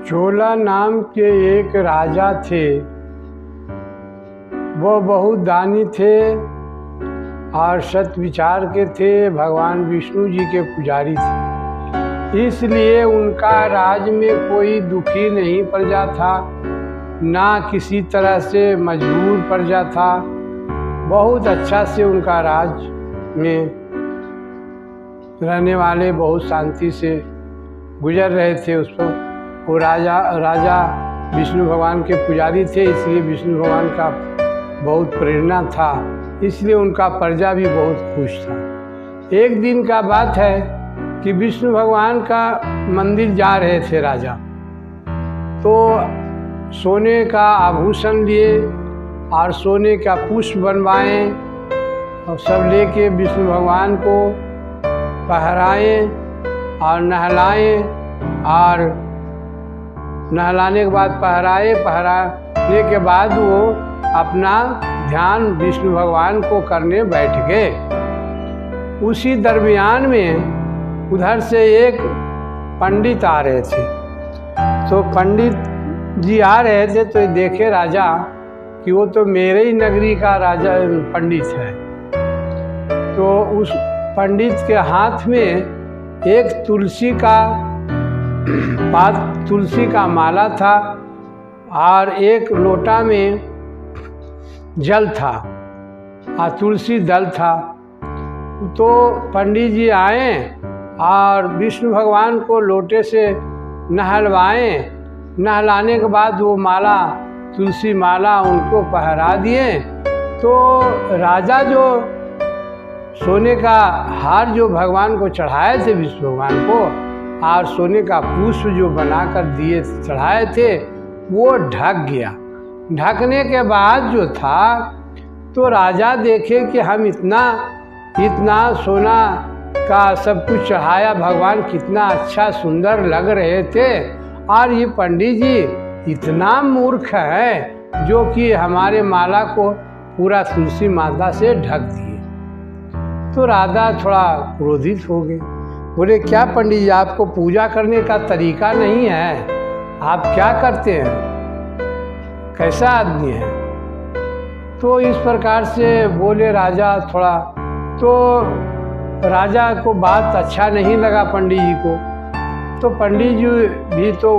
चोला नाम के एक राजा थे। वह बहुत दानी थे और सत विचार के थे। भगवान विष्णु जी के पुजारी थे, इसलिए उनका राज में कोई दुखी नहीं प्रजा था, ना किसी तरह से मजबूर प्रजा था। बहुत अच्छा से उनका राज में रहने वाले बहुत शांति से गुजर रहे थे। उस पर वो राजा विष्णु भगवान के पुजारी थे, इसलिए विष्णु भगवान का बहुत प्रेरणा था, इसलिए उनका प्रजा भी बहुत खुश था। एक दिन का बात है कि विष्णु भगवान का मंदिर जा रहे थे राजा, तो सोने का आभूषण लिए और सोने का पुष्प बनवाए और सब लेके विष्णु भगवान को पहराए और नहलाए, और नहलाने के बाद पहराने के बाद वो अपना ध्यान विष्णु भगवान को करने बैठ गए। उसी दरमियान में उधर से एक पंडित आ रहे थे। तो पंडित जी आ रहे थे तो देखे राजा कि वो तो मेरे ही नगरी का राजा पंडित है। तो उस पंडित के हाथ में एक तुलसी का माला था और एक लोटा में जल था और तुलसी दल था। तो पंडित जी आए और विष्णु भगवान को लोटे से नहलवाए। नहलाने के बाद वो माला, तुलसी माला उनको पहरा दिए। तो राजा जो सोने का हार जो भगवान को चढ़ाए थे, विष्णु भगवान को, और सोने का पुष्प जो बनाकर दिए चढ़ाए थे, वो ढक गया। ढकने के बाद जो था तो राजा देखे कि हम इतना सोना का सब कुछ चढ़ाया, भगवान कितना अच्छा सुंदर लग रहे थे, और ये पंडित जी इतना मूर्ख है जो कि हमारे माला को पूरा तुलसी माता से ढक दिए। तो राजा थोड़ा क्रोधित हो गए, बोले क्या पंडित जी, आपको पूजा करने का तरीका नहीं है, आप क्या करते हैं, कैसा आदमी है। तो इस प्रकार से बोले राजा थोड़ा। तो राजा को बात अच्छा नहीं लगा पंडित जी को। तो पंडित जी भी तो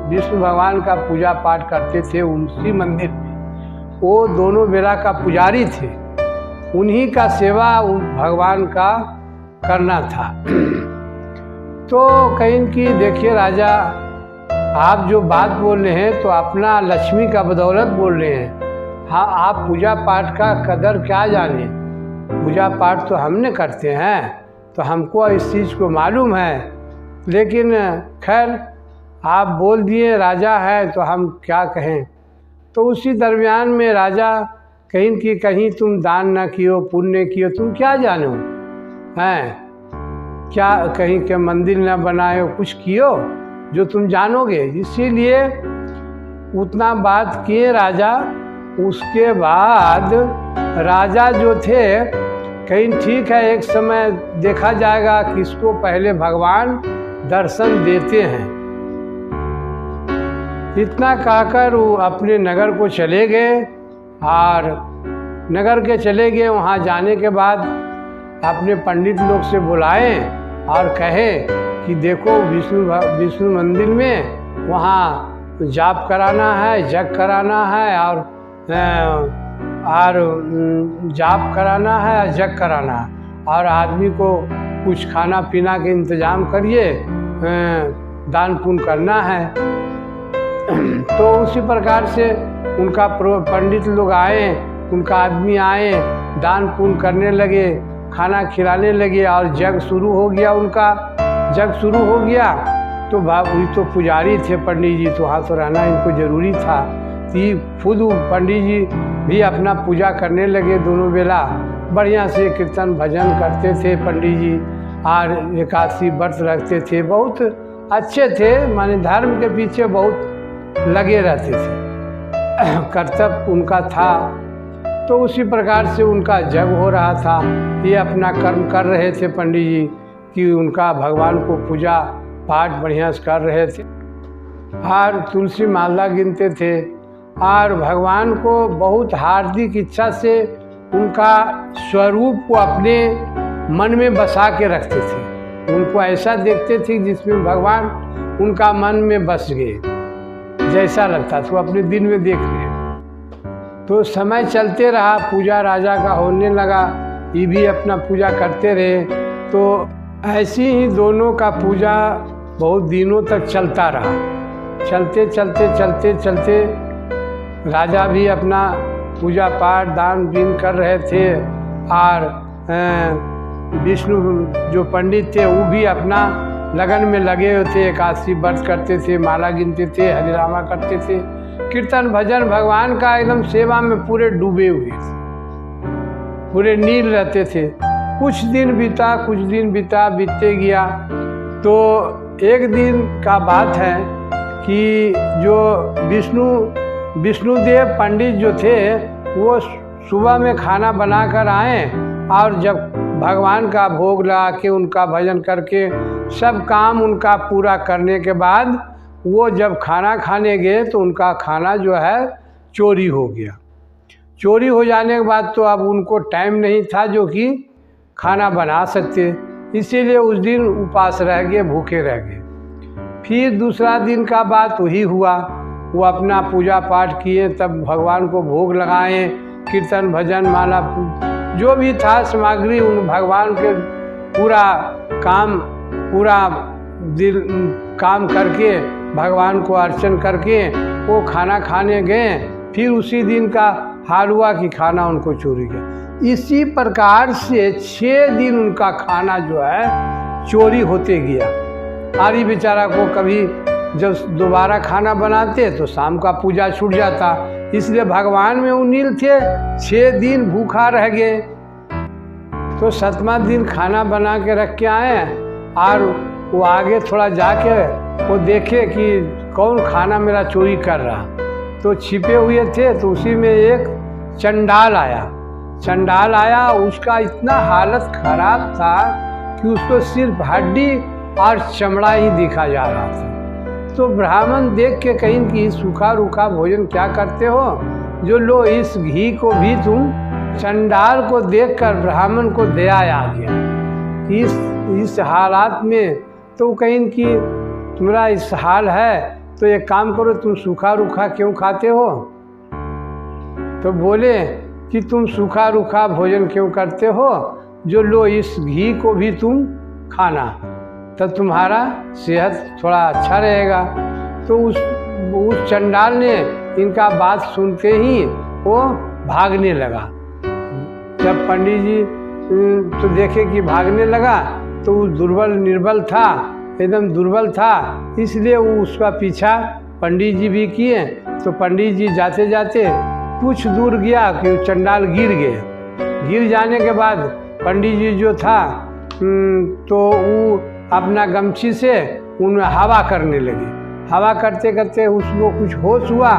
विष्णु भगवान का पूजा पाठ करते थे उसी मंदिर में, वो दोनों बेला का पुजारी थे, उन्हीं का सेवा भगवान का करना था। तो कहीं की देखिए राजा, आप जो बात बोल रहे हैं तो अपना लक्ष्मी का बदौलत बोल रहे हैं। हाँ, आप पूजा पाठ का कदर क्या जाने, पूजा पाठ तो हमने करते हैं, तो हमको इस चीज़ को मालूम है। लेकिन खैर आप बोल दिए राजा है तो हम क्या कहें। तो उसी दरमियान में राजा कहीं तुम दान न कियो, पुण्य कियो, तुम क्या जानो हैं, क्या कहीं के मंदिर न बनाए, कुछ कियो जो तुम जानोगे। इसीलिए उतना बात किए राजा। उसके बाद राजा जो थे कहीं ठीक है, एक समय देखा जाएगा किसको पहले भगवान दर्शन देते हैं। इतना कहकर वो अपने नगर को चले गए, और नगर के चले गए। वहाँ जाने के बाद अपने पंडित लोग से बुलाए और कहे कि देखो विष्णु मंदिर में वहाँ जाप कराना है, जग कराना है, और जाप कराना है, जग कराना है, और आदमी को कुछ खाना पीना के इंतजाम करिए, दान पुण्य करना है। तो उसी प्रकार से उनका पंडित लोग आए, उनका आदमी आए, दान पुण्य करने लगे, खाना खिलाने लगे, और जग शुरू हो गया। उनका जग शुरू हो गया तो वही तो पुजारी थे पंडित जी, तो वहाँ तो रहना इनको जरूरी था। खुद पंडित जी भी अपना पूजा करने लगे, दोनों बेला बढ़िया से कीर्तन भजन करते थे पंडित जी, और एकादशी व्रत रखते थे, बहुत अच्छे थे, माने धर्म के पीछे बहुत लगे रहते थे, कर्तव्य उनका था। तो उसी प्रकार से उनका जग हो रहा था। ये अपना कर्म कर रहे थे पंडित जी कि उनका भगवान को पूजा पाठ बढ़िया से कर रहे थे। और तुलसी माला गिनते थे और भगवान को बहुत हार्दिक इच्छा से उनका स्वरूप को अपने मन में बसा के रखते थे। उनको ऐसा देखते थे जिसमें भगवान उनका मन में बस गए, जैसा लगता था वो अपने दिल में देख रहे। तो समय चलते रहा, पूजा राजा का होने लगा, ये भी अपना पूजा करते रहे। तो ऐसी ही दोनों का पूजा बहुत दिनों तक चलता रहा। चलते चलते चलते चलते राजा भी अपना पूजा पाठ दान बीन कर रहे थे और विष्णु जो पंडित थे वो भी अपना लगन में लगे हुए थे। एकादशी व्रत करते थे, माला गिनते थे, हरिरामा करते थे, कीर्तन भजन भगवान का एकदम सेवा में पूरे डूबे हुए थे, पूरे नील रहते थे। कुछ दिन बीता बीतते गया। तो एक दिन का बात है कि जो विष्णुदेव पंडित जो थे वो सुबह में खाना बनाकर आए और जब भगवान का भोग लगा के उनका भजन करके सब काम उनका पूरा करने के बाद वो जब खाना खाने गए तो उनका खाना जो है चोरी हो गया। चोरी हो जाने के बाद तो अब उनको टाइम नहीं था जो कि खाना बना सकते, इसीलिए उस दिन उपास रह गए, भूखे रह गए। फिर दूसरा दिन का बात वही हुआ, वो अपना पूजा पाठ किए, तब भगवान को भोग लगाए, कीर्तन भजन माला जो भी था सामग्री उन भगवान के पूरा दिल काम करके भगवान को अर्चन करके वो खाना खाने गए। फिर उसी दिन का हाल हुआ कि खाना उनको चोरी गया। इसी प्रकार से 6 दिन उनका खाना जो है चोरी होते गया। आरी बेचारा को कभी जब दोबारा खाना बनाते तो शाम का पूजा छूट जाता, इसलिए भगवान में उन्नील थे, 6 दिन भूखा रह गए। तो 7वां दिन खाना बना के रख के आए और वो आगे थोड़ा जाके वो देखे कि कौन खाना मेरा चोरी कर रहा। तो छिपे हुए थे, तो उसी में एक चंडाल आया। उसका इतना हालत खराब था कि उसको सिर्फ हड्डी और चमड़ा ही दिखा जा रहा था। तो ब्राह्मण देख के कहीं कि सूखा रूखा भोजन क्या करते हो, जो लो इस घी को भी तुम। चंडाल को देखकर ब्राह्मण को दया आ गया इस हालात में। तो कहीं कि तुम्हारा इस हाल है तो एक काम करो, तुम सूखा रूखा क्यों खाते हो? तो बोले कि तुम सूखा रूखा भोजन क्यों करते हो, जो लो इस घी को भी तुम खाना, तब तुम्हारा सेहत थोड़ा अच्छा रहेगा। तो उस चंडाल ने इनका बात सुनते ही वो भागने लगा। जब पंडित जी तो देखे कि भागने लगा तो वो निर्बल था, एकदम दुर्बल था, इसलिए वो उसका पीछा पंडित जी भी किए। तो पंडित जी जाते जाते कुछ दूर गया कि वो चंडाल गिर गए। गिर जाने के बाद पंडित जी जो था तो वो अपना गमछी से उनमें हवा करने लगे। हवा करते करते उसको कुछ होश हुआ।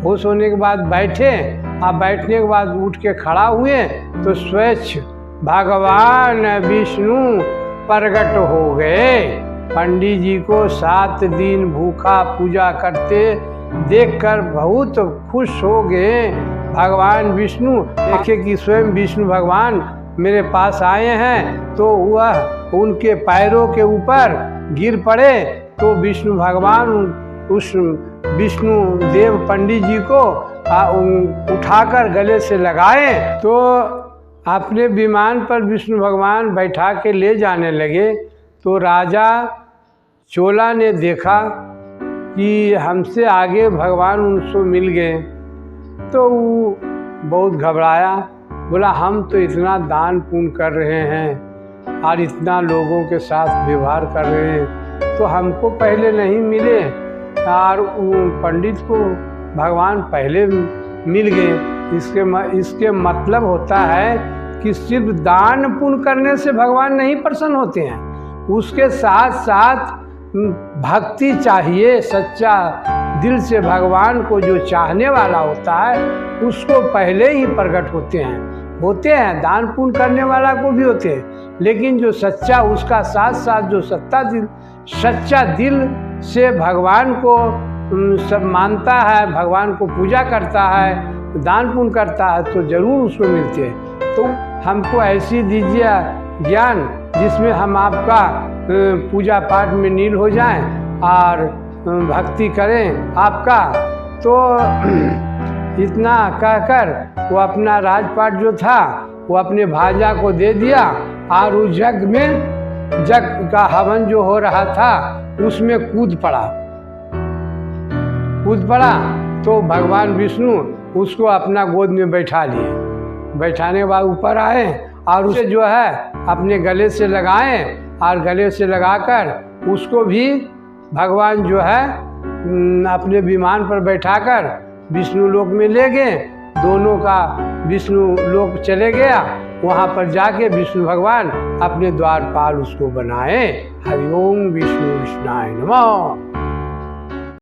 होश होने के बाद बैठे, अब बैठने के बाद उठ के खड़ा हुए तो स्वच्छ भगवान विष्णु प्रकट हो गए। पंडित जी को 7 दिन भूखा पूजा करते देखकर बहुत खुश हो गए। भगवान विष्णु देखे कि स्वयं विष्णु भगवान मेरे पास आए हैं, तो वह उनके पैरों के ऊपर गिर पड़े। तो विष्णु भगवान उस विष्णु देव पंडित जी को उठाकर गले से लगाए। तो अपने विमान पर विष्णु भगवान बैठा के ले जाने लगे। तो राजा चोला ने देखा कि हमसे आगे भगवान उनको मिल गए, तो वो बहुत घबराया। बोला हम तो इतना दान पुण्य कर रहे हैं और इतना लोगों के साथ व्यवहार कर रहे हैं, तो हमको पहले नहीं मिले और पंडित को भगवान पहले मिल गए। इसके मतलब होता है कि सिर्फ दान पुण्य करने से भगवान नहीं प्रसन्न होते हैं, उसके साथ साथ भक्ति चाहिए। सच्चा दिल से भगवान को जो चाहने वाला होता है उसको पहले ही प्रकट होते हैं। दान पुण्य करने वाला को भी होते हैं, लेकिन जो सच्चा उसका साथ साथ जो सच्चा दिल से भगवान को सब मानता है, भगवान को पूजा करता है, दान पुण्य करता है, तो ज़रूर उसको मिलते हैं। तो हमको ऐसी दीजिए ज्ञान जिसमें हम आपका पूजा पाठ में नील हो जाएं और भक्ति करें आपका। तो इतना कहकर वो अपना राजपाट जो था वो अपने भाजा को दे दिया और उस जग का हवन जो हो रहा था उसमें कूद पड़ा। तो भगवान विष्णु उसको अपना गोद में बैठा लिए। बैठाने के बाद ऊपर आए और उसे जो है अपने गले से लगाए और गले से लगाकर उसको भी भगवान जो है अपने विमान पर बैठाकर विष्णु लोक में ले गए। दोनों का विष्णु लोक चले गया। वहाँ पर जाके विष्णु भगवान अपने द्वारपाल उसको बनाए। हरि ओम विष्णु विष्णाय नमः।